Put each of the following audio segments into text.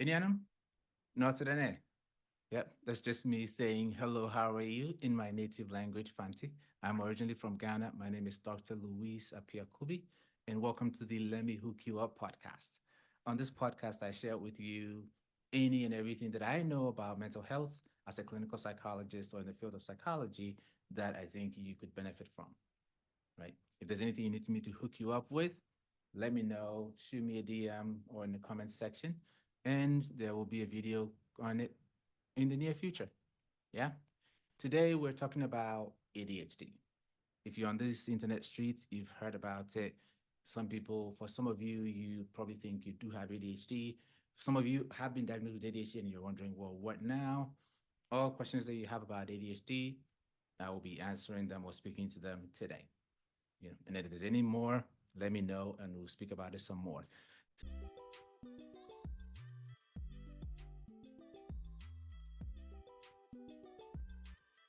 Indianum? Not today. Yep, that's just me saying hello, how are you in my native language, Fanti. I'm originally from Ghana. My name is Dr. Luis Apiakubi, and welcome to the Let Me Hook You Up podcast. On this podcast, I share with you any and everything that I know about mental health as a clinical psychologist or in the field of psychology that I think you could benefit from, right? If there's anything you need me to hook you up with, let me know, shoot me a DM or in the comments section, and there will be a video on it in the near future. Yeah. Today we're talking about ADHD. If you're on these internet streets, you've heard about it. For some of you, you probably think you do have ADHD. Some of you have been diagnosed with ADHD and you're wondering, well, what now? All questions that you have about ADHD, I will be answering them or speaking to them today. And if there's any more, let me know and we'll speak about it some more.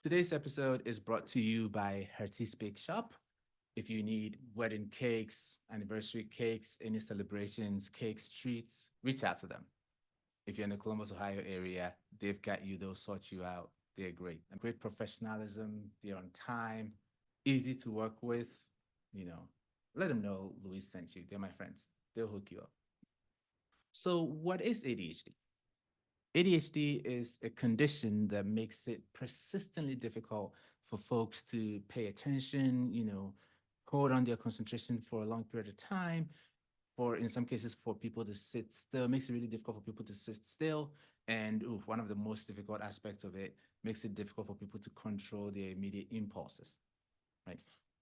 Today's episode is brought to you by Herties Bake Shop. If you need wedding cakes, anniversary cakes, any celebrations, cakes, treats, reach out to them. If you're in the Columbus, Ohio area, they've got you, they'll sort you out. They're great. And great professionalism, they're on time, easy to work with. You know, let them know Luis sent you. They're my friends. They'll hook you up. So, what is ADHD? ADHD is a condition that makes it persistently difficult for folks to pay attention, hold on their concentration for a long period of time, for in some cases for people to sit still, makes it really difficult for people to sit still. And one of the most difficult aspects of it makes it difficult for people to control their immediate impulses, right?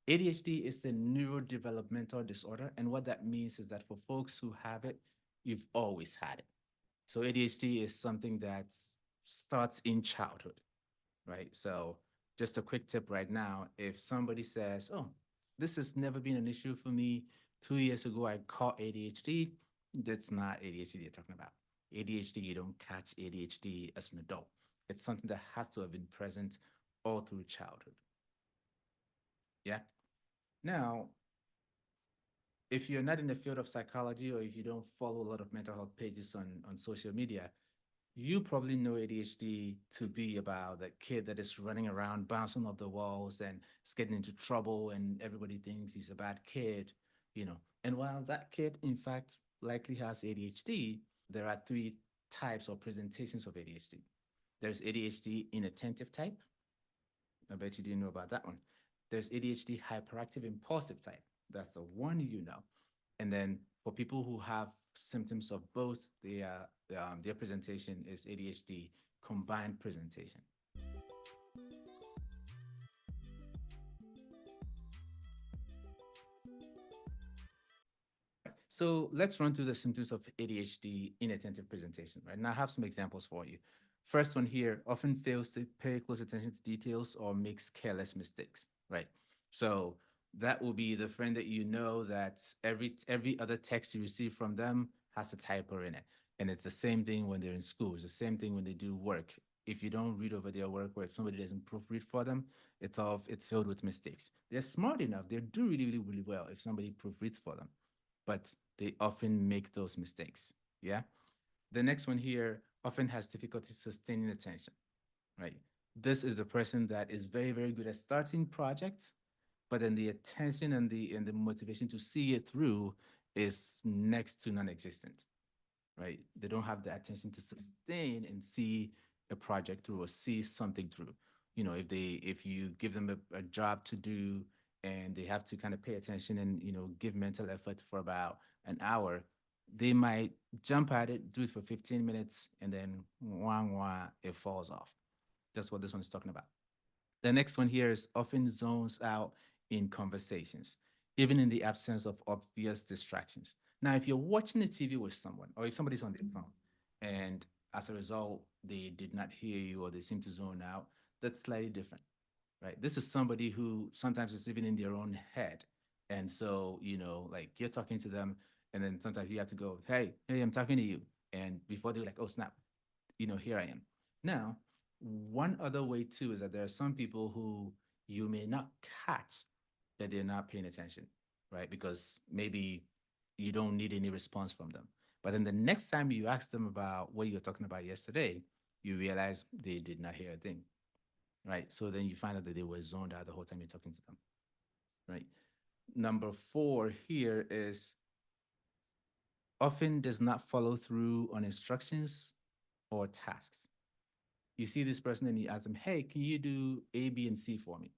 ADHD is a neurodevelopmental disorder. And what that means is that for folks who have it, you've always had it. So ADHD is something that starts in childhood, right? So just a quick tip right now, if somebody says, oh, this has never been an issue for me. 2 years ago, I caught ADHD. That's not ADHD you're talking about. ADHD, you don't catch ADHD as an adult. It's something that has to have been present all through childhood. Yeah. Now, if you're not in the field of psychology or if you don't follow a lot of mental health pages on social media, you probably know ADHD to be about that kid that is running around, bouncing off the walls and is getting into trouble, and everybody thinks he's a bad kid. And while that kid, in fact, likely has ADHD, there are three types or presentations of ADHD. There's ADHD inattentive type. I bet you didn't know about that one. There's ADHD hyperactive impulsive type. That's the one you know. And then for people who have symptoms of both, their presentation is ADHD combined presentation. So let's run through the symptoms of ADHD inattentive presentation, right? Now I have some examples for you. First one here, often fails to pay close attention to details or makes careless mistakes, right? So that will be the friend that you know that every other text you receive from them has a typo in it. And it's the same thing when they're in school. It's the same thing when they do work. If you don't read over their work or if somebody doesn't proofread for them, it's filled with mistakes. They're smart enough. They do really, really, really well if somebody proofreads for them, but they often make those mistakes. Yeah. The next one here often has difficulty sustaining attention, right? This is the person that is very, very good at starting projects, but then the attention and the motivation to see it through is next to non-existent, right? They don't have the attention to sustain and see a project through or see something through. If you give them a job to do and they have to kind of pay attention and give mental effort for about an hour, they might jump at it, do it for 15 minutes, and then wah wah, it falls off. That's what this one is talking about. The next one here is often zones out in conversations, even in the absence of obvious distractions. Now, if you're watching the TV with someone, or if somebody's on their phone, and as a result, they did not hear you or they seem to zone out, that's slightly different, right? This is somebody who sometimes is even in their own head. And so, like you're talking to them, and then sometimes you have to go, hey, I'm talking to you. And before they're like, oh, snap, here I am. Now, one other way too is that there are some people who you may not catch that they're not paying attention, right? Because maybe you don't need any response from them. But then the next time you ask them about what you were talking about yesterday, you realize they did not hear a thing, right? So then you find out that they were zoned out the whole time you're talking to them, right? Number four here is often does not follow through on instructions or tasks. You see this person and you ask them, hey, can you do A, B, and C for me?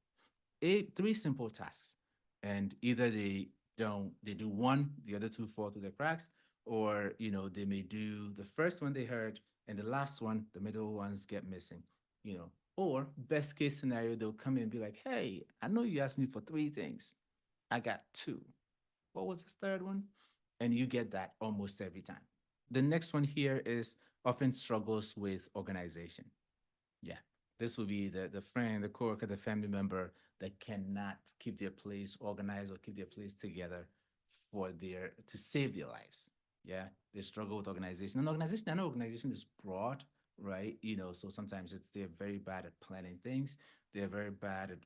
Three simple tasks. And either they do one, the other two fall through the cracks, or they may do the first one they heard and the last one, the middle ones get missing, you know. Or best case scenario, they'll come in and be like, hey, I know you asked me for three things. I got two. What was this third one? And you get that almost every time. The next one here is often struggles with organization. Yeah. This will be the friend, the coworker, the family member that cannot keep their place organized or keep their place together for their to save their lives. Yeah. They struggle with organization. And organization, I know organization is broad, right? So sometimes they're very bad at planning things. They're very bad at,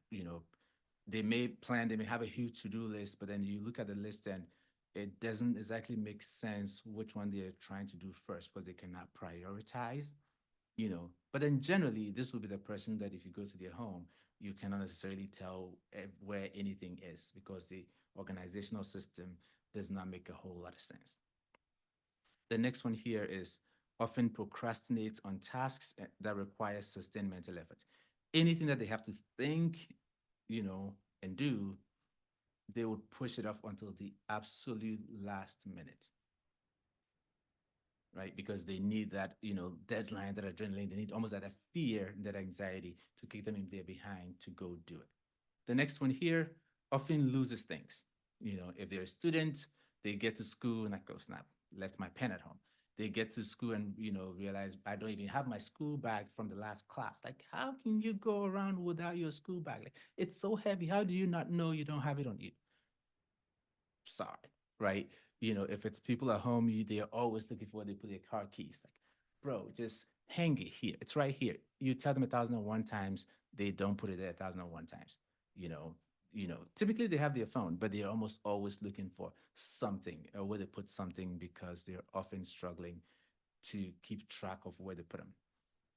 they may have a huge to-do list, but then you look at the list and it doesn't exactly make sense which one they're trying to do first because they cannot prioritize. But then generally this will be the person that if you go to their home, you cannot necessarily tell where anything is because the organizational system does not make a whole lot of sense. The next one here is often procrastinates on tasks that require sustained mental effort. Anything that they have to think, and do, they would push it off until the absolute last minute, right? Because they need that, deadline, that adrenaline. They need almost that fear, that anxiety to kick them in their behind to go do it. The next one here often loses things. If they're a student, they get to school and like, oh snap, left my pen at home. They get to school and realize I don't even have my school bag from the last class. Like, how can you go around without your school bag? Like, it's so heavy. How do you not know you don't have it on you? Sorry, right? If it's people at home, they're always looking for where they put their car keys. Like, bro, just hang it here. It's right here. You tell them 1,001 times, they don't put it there 1,001 times. You know, typically they have their phone, but they're almost always looking for something or where they put something because they're often struggling to keep track of where they put them.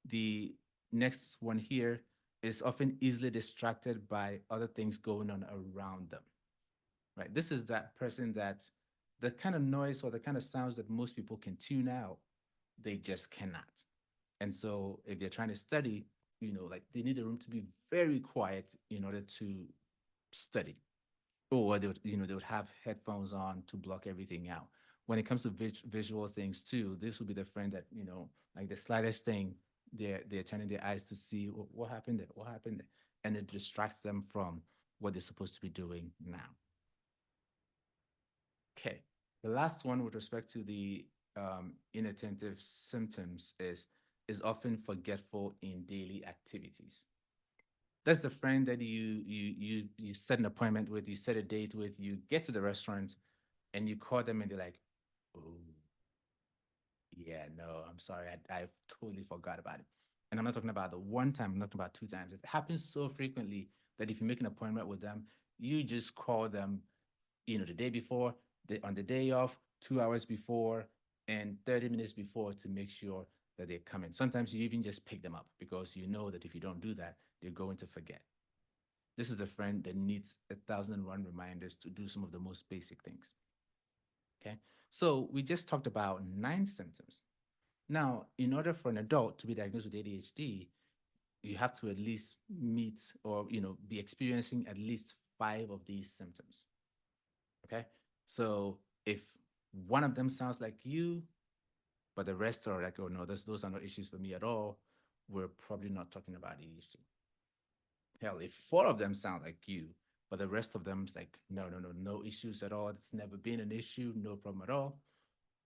The next one here is often easily distracted by other things going on around them, right? This is that person that the kind of noise or the kind of sounds that most people can tune out, they just cannot. And so if they're trying to study, like they need the room to be very quiet in order to study. Or they would have headphones on to block everything out. When it comes to visual things too, this would be the friend that, like the slightest thing, they're turning their eyes to see what happened there, what happened there. And it distracts them from what they're supposed to be doing now. Okay. The last one with respect to the inattentive symptoms is often forgetful in daily activities. That's the friend that you set an appointment with, you set a date with, you get to the restaurant and you call them and they're like, oh, yeah, no, I'm sorry, I totally forgot about it. And I'm not talking about the one time, I'm not talking about two times. It happens so frequently that if you make an appointment with them, you just call them the day before, on the day off, 2 hours before, and 30 minutes before to make sure that they're coming. Sometimes you even just pick them up because you know that if you don't do that, they're going to forget. This is a friend that needs 1,001 reminders to do some of the most basic things. Okay. So we just talked about 9 symptoms. Now, in order for an adult to be diagnosed with ADHD, you have to at least meet or be experiencing at least 5 of these symptoms. Okay. So if one of them sounds like you, but the rest are like, oh no, those are not issues for me at all, we're probably not talking about ADHD. Hell, if 4 of them sound like you, but the rest of them is like, no, no, no, no issues at all. It's never been an issue, no problem at all.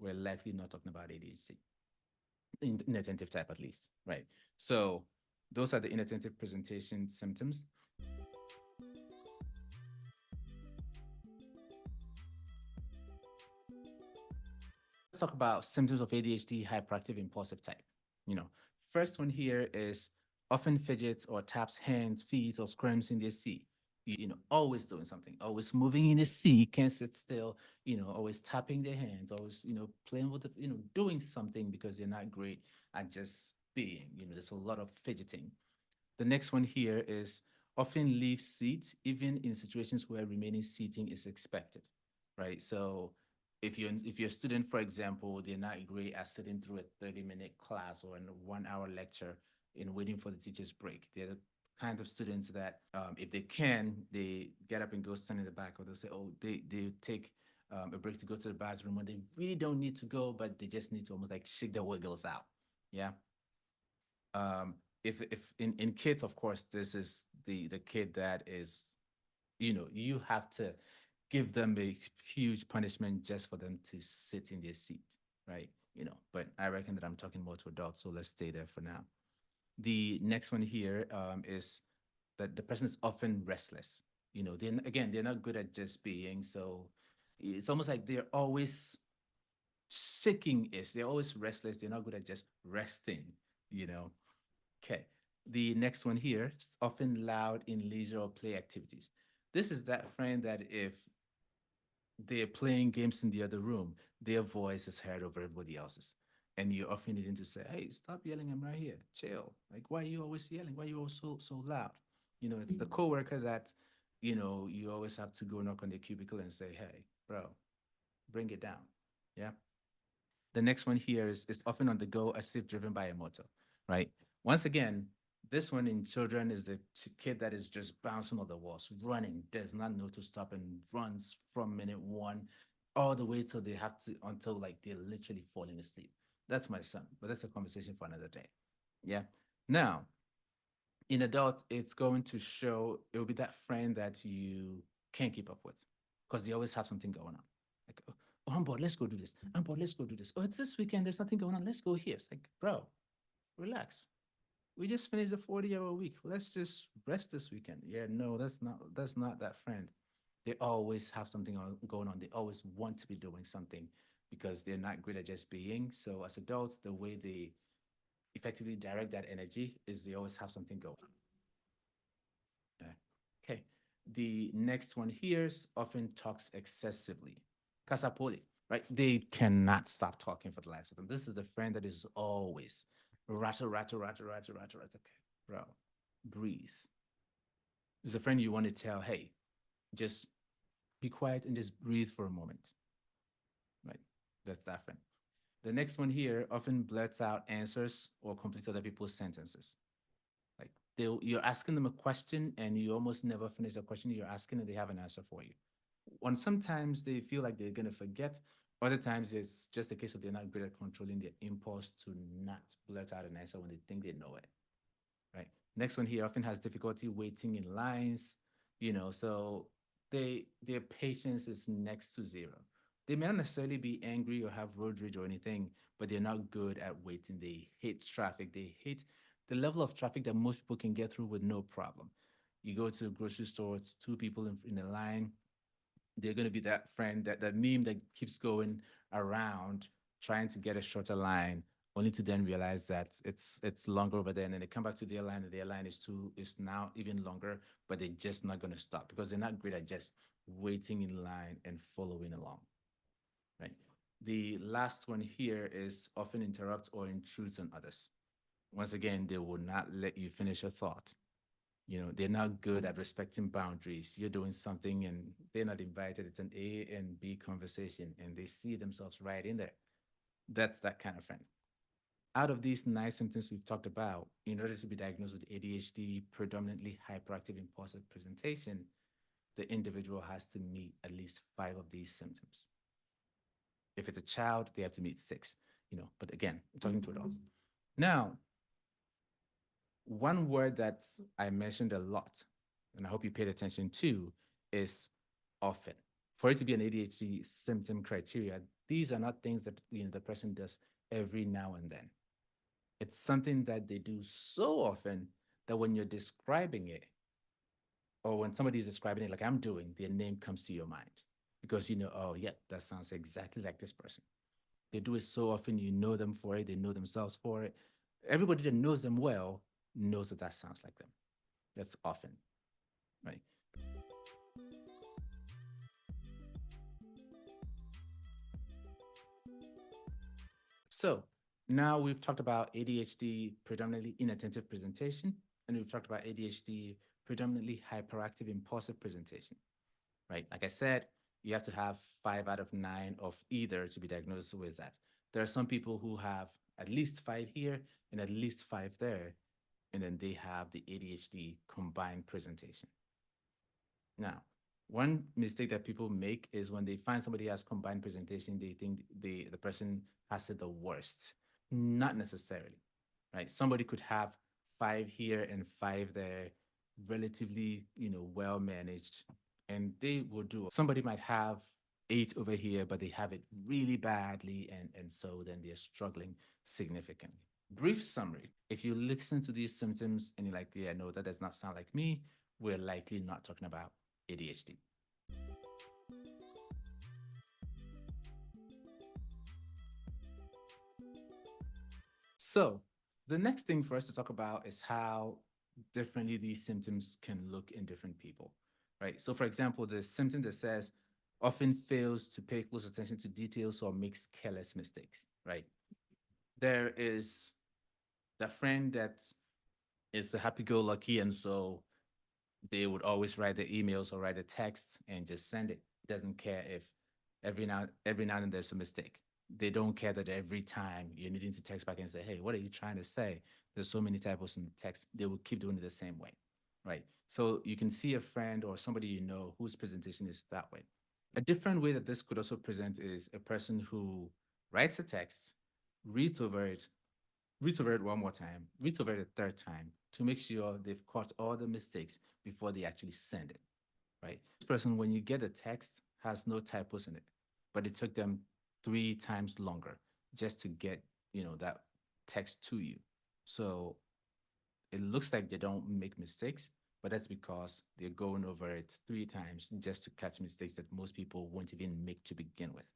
We're likely not talking about ADHD, inattentive type at least, right? So those are the inattentive presentation symptoms. Let's talk about symptoms of ADHD, hyperactive, impulsive type. You know, First one here is often fidgets or taps hands, feet, or squirms in their seat. always doing something, always moving in the seat, can't sit still, always tapping their hands, always, playing with the, doing something because they're not great at just being, there's a lot of fidgeting. The next one here is often leave seat, even in situations where remaining seating is expected, right? So if you're a student, for example, they're not great at sitting through a 30-minute class or a 1 hour lecture in waiting for the teacher's break. They're the kind of students that if they can, they get up and go stand in the back, or they'll say, oh, they take a break to go to the bathroom when they really don't need to go, but they just need to almost like shake their wiggles out. Yeah. um if in kids, of course, this is the kid that is, you have to give them a huge punishment just for them to sit in their seat, right? But I reckon that I'm talking more to adults, so let's stay there for now. The next one here is that the person is often restless. They're not good at just being, so it's almost like they're always shaking is they're always restless, they're not good at just resting, you know Okay. The next one here is often loud in leisure or play activities. This is that friend that if they're playing games in the other room, their voice is heard over everybody else's. And you're often needing to say, hey, stop yelling, I'm right here. Chill. Like, why are you always yelling? Why are you always so loud? It's the coworker that, you always have to go knock on the cubicle and say, hey, bro, bring it down. Yeah. The next one here is often on the go, as if driven by a motor, right? Once again, this one in children is the kid that is just bouncing on the walls, running, does not know to stop, and runs from minute one all the way till they have to, until like they're literally falling asleep. That's my son, but that's a conversation for another day. Yeah. Now, in adult, it's going to show, it will be that friend that you can't keep up with because they always have something going on. Like, oh, I'm bored, let's go do this. I'm bored, let's go do this. Oh, it's this weekend, there's nothing going on, let's go here. It's like, bro, relax. We just finished a 40-hour week. Let's just rest this weekend. Yeah, no, that's not that friend. They always have something going on. They always want to be doing something because they're not great at just being. So as adults, the way they effectively direct that energy is they always have something going on. Yeah. Okay. The next one here is often talks excessively. Casapoli, right? They cannot stop talking for the lives of them. This is a friend that is always rattle, rattle, rattle, rattle, rattle, rattle. Okay, bro, breathe. It's a friend you want to tell, hey, just be quiet and just breathe for a moment, right? That's that friend. The next one here often blurts out answers or completes other people's sentences. Like you're asking them a question and you almost never finish the question you're asking and they have an answer for you. And sometimes they feel like they're gonna forget. Other times it's just a case of they're not good at controlling their impulse to not blurt out an answer when they think they know it. Right. Next one here often has difficulty waiting in lines. So their patience is next to zero. They may not necessarily be angry or have road rage or anything, but they're not good at waiting. They hate traffic. They hate the level of traffic that most people can get through with no problem. You go to a grocery store, it's two people in a line, they're going to be that friend, that meme that keeps going around trying to get a shorter line, only to then realize that it's longer over there, and then they come back to their line and their line is now even longer, but they're just not going to stop because they're not great at just waiting in line and following along, right? The last one here is often interrupts or intrudes on others. Once again, they will not let you finish a thought. They're not good at respecting boundaries. You're doing something and they're not invited. It's an A and B conversation and they see themselves right in there. That's that kind of friend. Out of these 9 symptoms we've talked about, in order to be diagnosed with ADHD, predominantly hyperactive impulsive presentation, the individual has to meet at least 5 of these symptoms. If it's a child, they have to meet 6, but again, we're talking to adults. Now, one word that I mentioned a lot, and I hope you paid attention to, is often. For it to be an ADHD symptom criteria, these are not things that the person does every now and then. It's something that they do so often that when you're describing it, or when somebody is describing it like I'm doing, their name comes to your mind because oh yeah, that sounds exactly like this person. They do it so often, you know them for it, they know themselves for it. Everybody that knows them well knows that that sounds like them. That's often, right? So now we've talked about ADHD predominantly inattentive presentation, and we've talked about ADHD predominantly hyperactive impulsive presentation, right? Like I said, you have to have 5 out of 9 of either to be diagnosed with that. There are some people who have at least 5 here and at least 5 there, and then they have the ADHD combined presentation. Now, one mistake that people make is when they find somebody has combined presentation, they think the person has it the worst. Not necessarily, right? Somebody could have 5 here and 5 there, relatively, well managed, and they will do. Somebody might have 8 over here, but they have it really badly, and so then they're struggling significantly. Brief summary. If you listen to these symptoms and you're like, yeah, no, that does not sound like me, we're likely not talking about ADHD. So, the next thing for us to talk about is how differently these symptoms can look in different people, right? So, for example, the symptom that says often fails to pay close attention to details or makes careless mistakes, right? There is that friend that is a happy go lucky, and so they would always write the emails or write a text and just send it. Doesn't care if every now and then there's a mistake. They don't care that every time you're needing to text back and say, "Hey, what are you trying to say?" There's so many typos in the text. They will keep doing it the same way, right? So you can see a friend or somebody you know whose presentation is that way. A different way that this could also present is a person who writes a text, reads over it, read over it one more time, read over it a third time to make sure they've caught all the mistakes before they actually send it, right? This person, when you get a text, has no typos in it, but it took them 3 times longer just to get, that text to you. So it looks like they don't make mistakes, but that's because they're going over it 3 times just to catch mistakes that most people won't even make to begin with,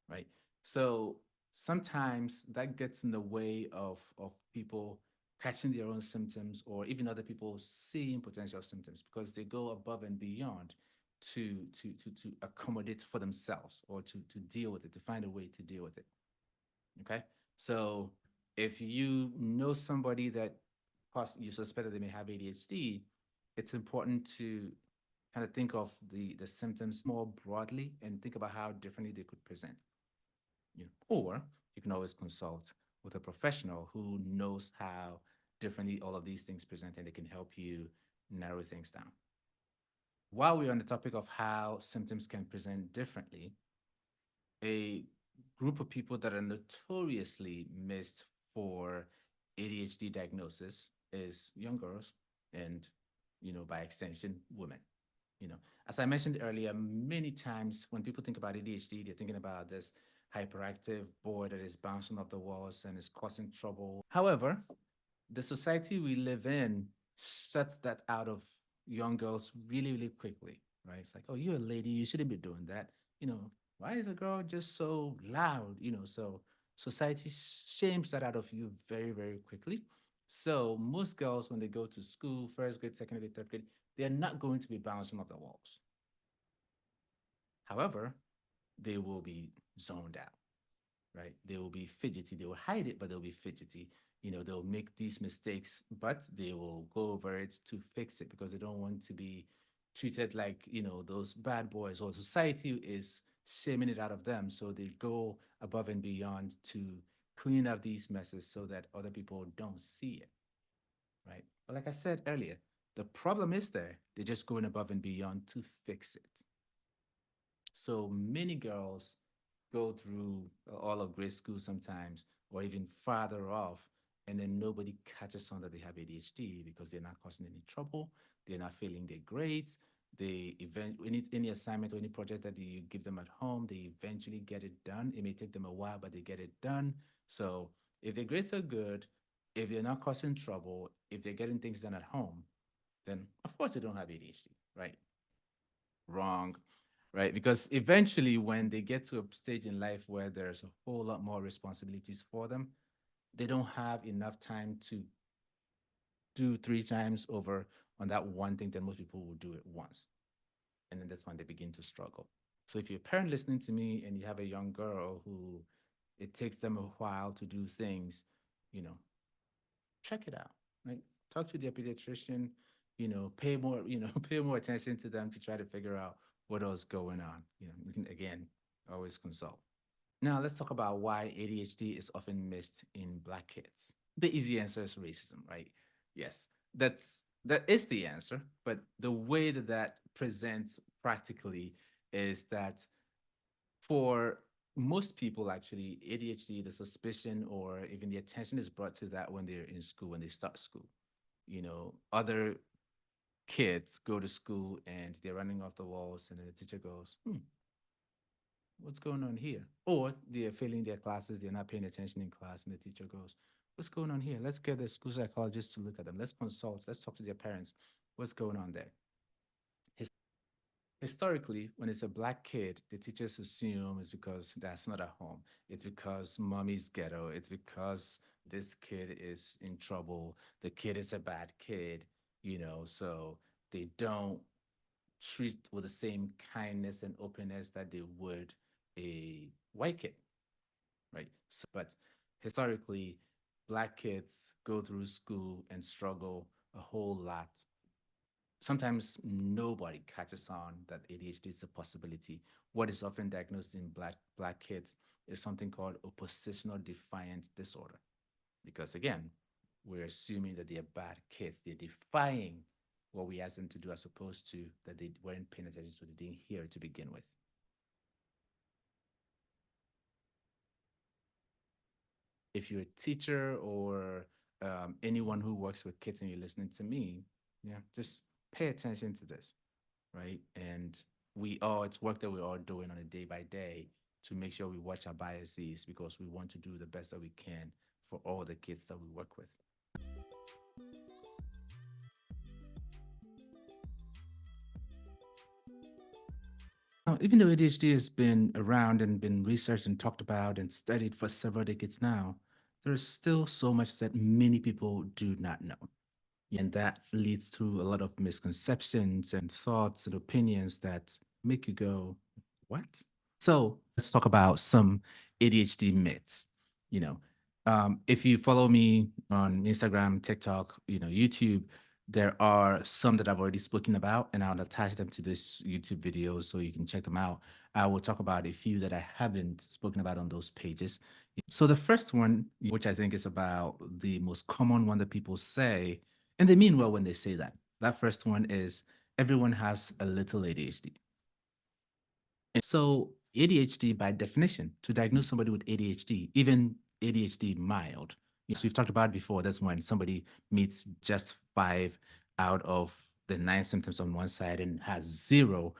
right? So sometimes that gets in the way of people catching their own symptoms or even other people seeing potential symptoms because they go above and beyond to accommodate for themselves or to deal with it, to find a way to deal with it. Okay. So if you know somebody that you suspect that they may have ADHD, it's important to kind of think of the symptoms more broadly and think about how differently they could present. Or you can always consult with a professional who knows how differently all of these things present and they can help you narrow things down. While we're on the topic of how symptoms can present differently, a group of people that are notoriously missed for ADHD diagnosis is young girls and, by extension, women. As I mentioned earlier, many times when people think about ADHD, they're thinking about this hyperactive boy that is bouncing off the walls and is causing trouble. However, the society we live in shuts that out of young girls really, really quickly, right? It's like, oh, you're a lady, you shouldn't be doing that. Why is a girl just so loud? So society shames that out of you very, very quickly. So most girls, when they go to school, first grade, second grade, third grade, they're not going to be bouncing off the walls. However, they will be zoned out, right? They will be fidgety. They will hide it, but they'll be fidgety. They'll make these mistakes, but they will go over it to fix it because they don't want to be treated like, those bad boys or society is shaming it out of them. So they go above and beyond to clean up these messes so that other people don't see it, right? But like I said earlier, the problem is there. They're just going above and beyond to fix it. So many girls go through all of grade school sometimes, or even farther off, and then nobody catches on that they have ADHD because they're not causing any trouble, they're not failing their grades. They any assignment or any project that you give them at home, they eventually get it done. It may take them a while, but they get it done. So if their grades are good, if they're not causing trouble, if they're getting things done at home, then of course they don't have ADHD, right? Wrong, right? Because eventually, when they get to a stage in life where there's a whole lot more responsibilities for them, they don't have enough time to do 3 times over on that one thing that most people will do it once. And then that's when they begin to struggle. So if you're a parent listening to me and you have a young girl who it takes them a while to do things, you know, check it out, right? Talk to their pediatrician, pay more, pay more attention to them to try to figure out what else going on. You can again always consult. Now let's talk about why ADHD is often missed in Black kids. The easy answer is racism, right? Yes, that is the answer, but the way that that presents practically is that for most people, actually, ADHD, the suspicion or even the attention is brought to that when they're in school, when they start school. Other kids go to school and they're running off the walls, and then the teacher goes, what's going on here? Or they're failing their classes, they're not paying attention in class, and the teacher goes, what's going on here? Let's get the school psychologist to look at them. Let's consult. Let's talk to their parents. What's going on there? Historically, when it's a Black kid, the teachers assume it's because that's not a home. It's because mommy's ghetto. It's because this kid is in trouble. The kid is a bad kid, so they don't treat with the same kindness and openness that they would a white kid, right? But historically, Black kids go through school and struggle a whole lot. Sometimes nobody catches on that ADHD is a possibility. What is often diagnosed in black kids is something called oppositional defiant disorder. Because again, we're assuming that they're bad kids. They're defying what we asked them to do as opposed to that they weren't paying attention, so they didn't hear to begin with. If you're a teacher or anyone who works with kids and you're listening to me, yeah, just pay attention to this, right? And it's work that we're all doing on a day by day to make sure we watch our biases because we want to do the best that we can for all the kids that we work with. Now, even though ADHD has been around and been researched and talked about and studied for several decades now, there's still so much that many people do not know. And that leads to a lot of misconceptions and thoughts and opinions that make you go, what? So let's talk about some ADHD myths. You know, if you follow me on Instagram, TikTok, YouTube, there are some that I've already spoken about, and I'll attach them to this YouTube video so you can check them out. I will talk about a few that I haven't spoken about on those pages. So the first one, which I think is about the most common one that people say, and they mean well when they say that. That first one is everyone has a little ADHD. So ADHD, by definition, to diagnose somebody with ADHD, even ADHD mild, so we've talked about it before, that's when somebody meets just 5 out of the 9 symptoms on one side and has 0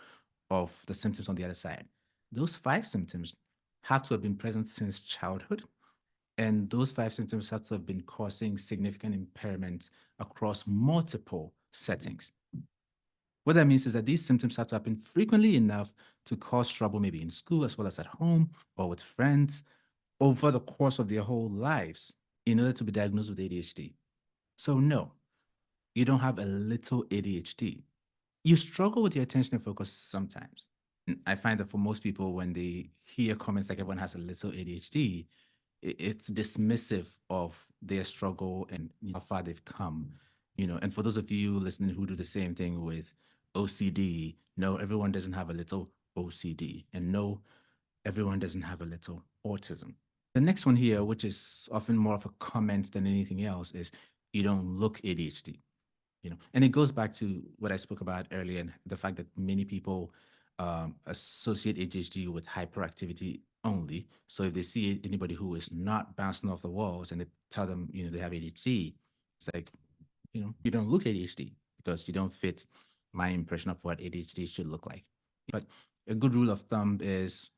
of the symptoms on the other side. Those 5 symptoms have to have been present since childhood, and those 5 symptoms have to have been causing significant impairment across multiple settings. What that means is that these symptoms have to happen frequently enough to cause trouble, maybe in school as well as at home or with friends over the course of their whole lives in order to be diagnosed with ADHD. So, no, you don't have a little ADHD. You struggle with your attention and focus sometimes. I find that for most people, when they hear comments like everyone has a little ADHD, it's dismissive of their struggle and how far they've come. And for those of you listening who do the same thing with OCD, no, everyone doesn't have a little OCD, and no, everyone doesn't have a little autism. The next one here, which is often more of a comment than anything else, is you don't look ADHD. And it goes back to what I spoke about earlier, and the fact that many people associate ADHD with hyperactivity only. So if they see anybody who is not bouncing off the walls and they tell them, they have ADHD, it's like, you don't look ADHD because you don't fit my impression of what ADHD should look like. But a good rule of thumb is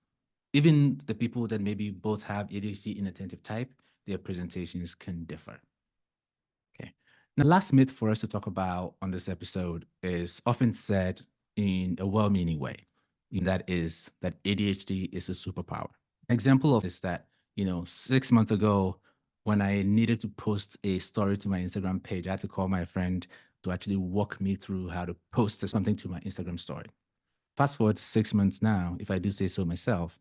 even the people that maybe both have ADHD inattentive type, their presentations can differ. Okay. Now, the last myth for us to talk about on this episode is often said in a well-meaning way. And that is that ADHD is a superpower. An example of is that, 6 months ago, when I needed to post a story to my Instagram page, I had to call my friend to actually walk me through how to post something to my Instagram story. Fast forward 6 months now, if I do say so myself,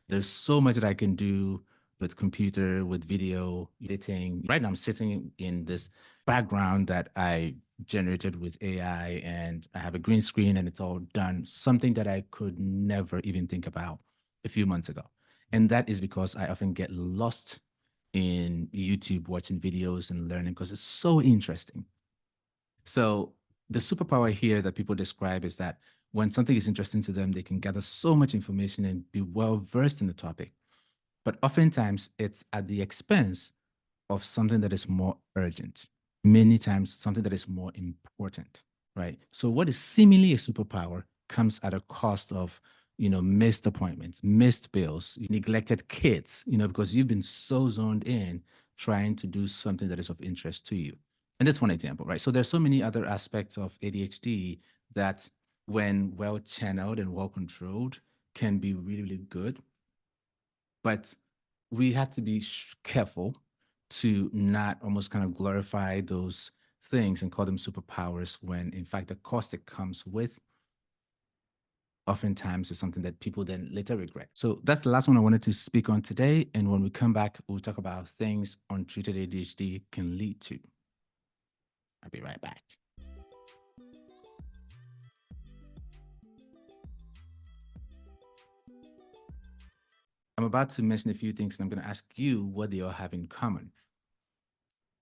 there's so much that I can do, with computer, with video editing. Right now, I'm sitting in this background that I generated with AI, and I have a green screen and it's all done, something that I could never even think about a few months ago. And that is because I often get lost in YouTube watching videos and learning because it's so interesting. So the superpower here that people describe is that when something is interesting to them, they can gather so much information and be well versed in the topic. But oftentimes it's at the expense of something that is more urgent, many times something that is more important, right? So what is seemingly a superpower comes at a cost of, missed appointments, missed bills, neglected kids, because you've been so zoned in trying to do something that is of interest to you. And that's one example, right? So there's so many other aspects of ADHD that when well channeled and well controlled can be really, really good. But we have to be careful to not almost kind of glorify those things and call them superpowers when in fact the cost it comes with oftentimes is something that people then later regret. So that's the last one I wanted to speak on today. And when we come back, we'll talk about things untreated ADHD can lead to. I'll be right back. I'm about to mention a few things and I'm going to ask you what they all have in common.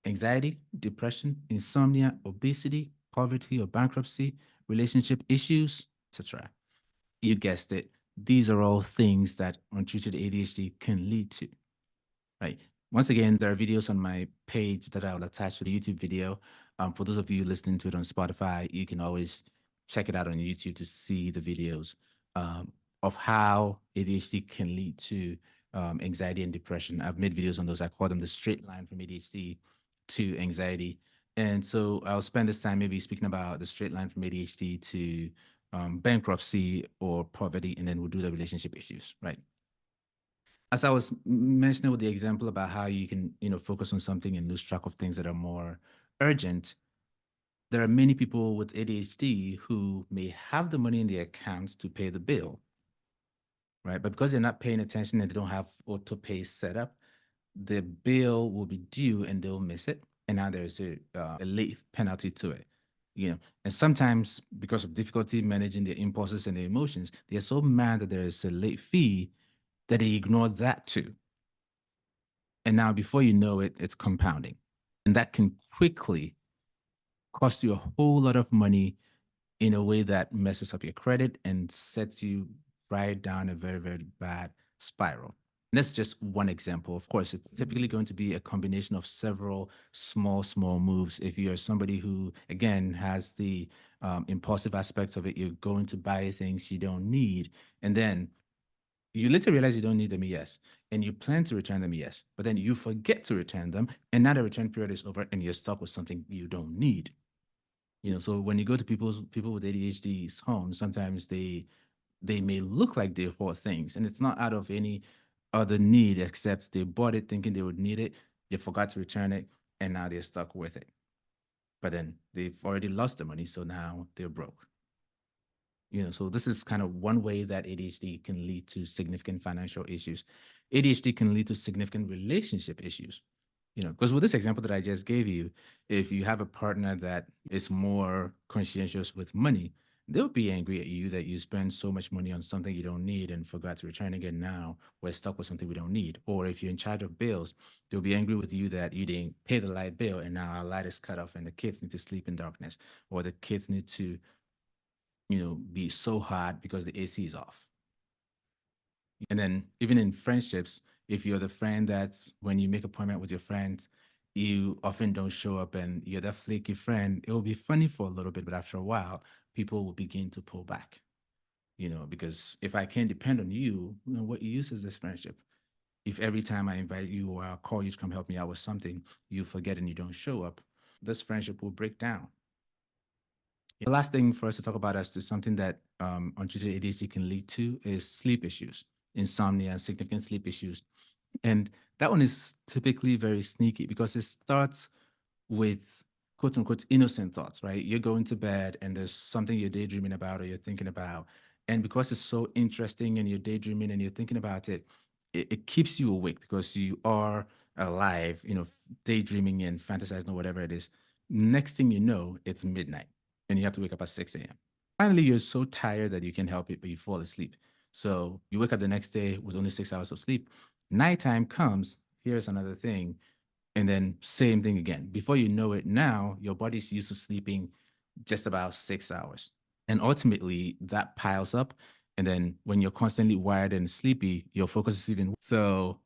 Anxiety, depression, insomnia, obesity, poverty or bankruptcy, relationship issues, etc. You guessed it. These are all things that untreated ADHD can lead to, right? Once again, there are videos on my page that I'll attach to the YouTube video. For those of you listening to it on Spotify, you can always check it out on YouTube to see the videos of how ADHD can lead to anxiety and depression. I've made videos on those. I call them the straight line from ADHD to anxiety. And so I'll spend this time maybe speaking about the straight line from ADHD to bankruptcy or poverty, and then we'll do the relationship issues, right? As I was mentioning with the example about how you can, focus on something and lose track of things that are more urgent, there are many people with ADHD who may have the money in their accounts to pay the bill, right? But because they're not paying attention and they don't have auto pay set up, the bill will be due and they'll miss it. And now there's a late penalty to it. And sometimes because of difficulty managing their impulses and their emotions, they're so mad that there is a late fee that they ignore that too. And now before you know it, it's compounding. And that can quickly cost you a whole lot of money in a way that messes up your credit and sets you right down a very, very bad spiral. And that's just one example. Of course, it's typically going to be a combination of several small, small moves. If you're somebody who, again, has the impulsive aspects of it, you're going to buy things you don't need. And then you later realize you don't need them, yes. And you plan to return them, yes. But then you forget to return them. And now the return period is over and you're stuck with something you don't need. So when you go to people with ADHD's homes, sometimes they may look like they bought things, and it's not out of any other need except they bought it thinking they would need it, they forgot to return it, and now they're stuck with it. But then they've already lost the money, so now they're broke. So this is kind of one way that ADHD can lead to significant financial issues. ADHD can lead to significant relationship issues. Because with this example that I just gave you, if you have a partner that is more conscientious with money, they'll be angry at you that you spend so much money on something you don't need and forgot to return again. Now we're stuck with something we don't need. Or if you're in charge of bills, they'll be angry with you that you didn't pay the light bill and now our light is cut off and the kids need to sleep in darkness, or the kids need to, be so hot because the AC is off. And then even in friendships, if you're the friend that's when you make appointment with your friends, you often don't show up and you're that flaky friend, it will be funny for a little bit, but after a while, people will begin to pull back. Because if I can't depend on you, what use is this friendship? If every time I invite you or I'll call you to come help me out with something, you forget and you don't show up, this friendship will break down. The last thing for us to talk about as to something that untreated ADHD can lead to is sleep issues, insomnia, and significant sleep issues. And that one is typically very sneaky because it starts with quote unquote innocent thoughts, right? You're going to bed and there's something you're daydreaming about or you're thinking about. And because it's so interesting and you're daydreaming and you're thinking about it, it keeps you awake because you are alive, daydreaming and fantasizing or whatever it is. Next thing you know, it's midnight and you have to wake up at 6 a.m. Finally, you're so tired that you can help it, but you fall asleep. So you wake up the next day with only 6 hours of sleep. Nighttime comes. Here's another thing. And then same thing again. Before you know it, now your body's used to sleeping just about 6 hours. And ultimately that piles up. And then when you're constantly wired and sleepy, your focus is even. So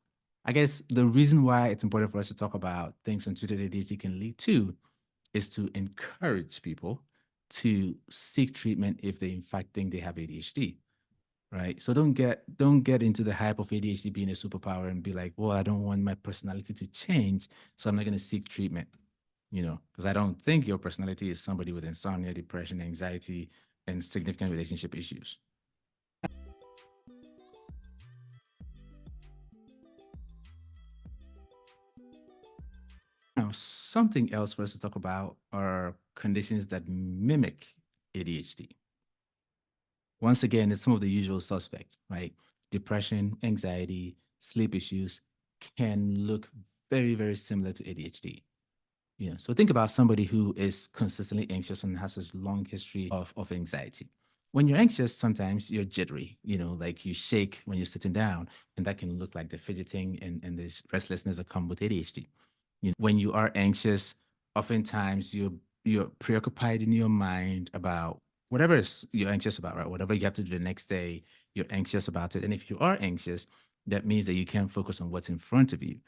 I guess the reason why it's important for us to talk about things untreated ADHD can lead to is to encourage people to seek treatment if they in fact think they have ADHD. Right. So don't get into the hype of ADHD being a superpower and be like, well, I don't want my personality to change, so I'm not going to seek treatment, because I don't think your personality is somebody with insomnia, depression, anxiety, and significant relationship issues. Now, something else for us to talk about are conditions that mimic ADHD. Once again, it's some of the usual suspects, right? Depression, anxiety, sleep issues can look very, very similar to ADHD. So think about somebody who is consistently anxious and has this long history of anxiety. When you're anxious, sometimes you're jittery, like you shake when you're sitting down, and that can look like the fidgeting and this restlessness that come with ADHD. When you are anxious, oftentimes you're preoccupied in your mind about whatever you're anxious about, right? Whatever you have to do the next day, you're anxious about it. And if you are anxious, that means that you can't focus on what's in front of you.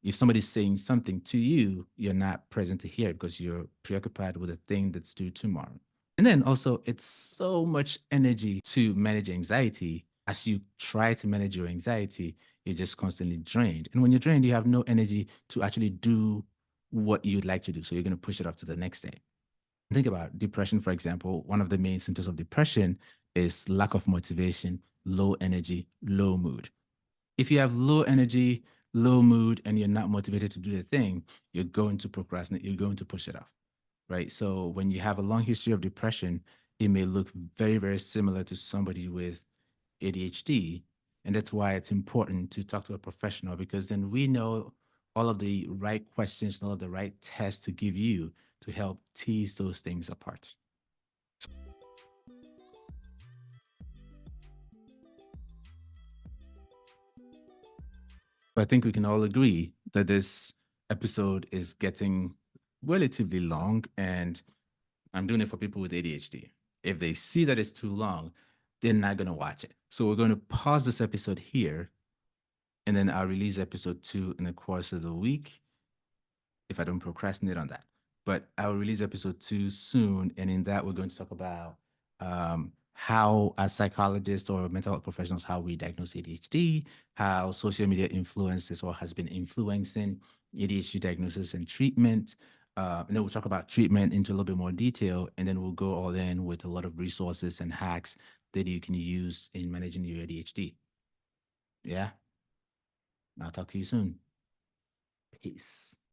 If somebody's saying something to you, you're not present to hear it because you're preoccupied with a thing that's due tomorrow. And then also, it's so much energy to manage anxiety. As you try to manage your anxiety, you're just constantly drained. And when you're drained, you have no energy to actually do what you'd like to do. So you're going to push it off to the next day. Think about depression, for example. One of the main symptoms of depression is lack of motivation, low energy, low mood. If you have low energy, low mood, and you're not motivated to do the thing, you're going to procrastinate, you're going to push it off, right? So when you have a long history of depression, it may look very, very similar to somebody with ADHD. And that's why it's important to talk to a professional because then we know all of the right questions and all of the right tests to give you to help tease those things apart. I think we can all agree that this episode is getting relatively long, and I'm doing it for people with ADHD. If they see that it's too long, they're not going to watch it. So we're going to pause this episode here, and then I'll release episode 2 in the course of the week if I don't procrastinate on that. But I'll release episode 2 soon, and in that we're going to talk about how, as psychologists or mental health professionals, how we diagnose ADHD, how social media influences or has been influencing ADHD diagnosis and treatment. And then we'll talk about treatment into a little bit more detail, and then we'll go all in with a lot of resources and hacks that you can use in managing your ADHD. Yeah, I'll talk to you soon. Peace.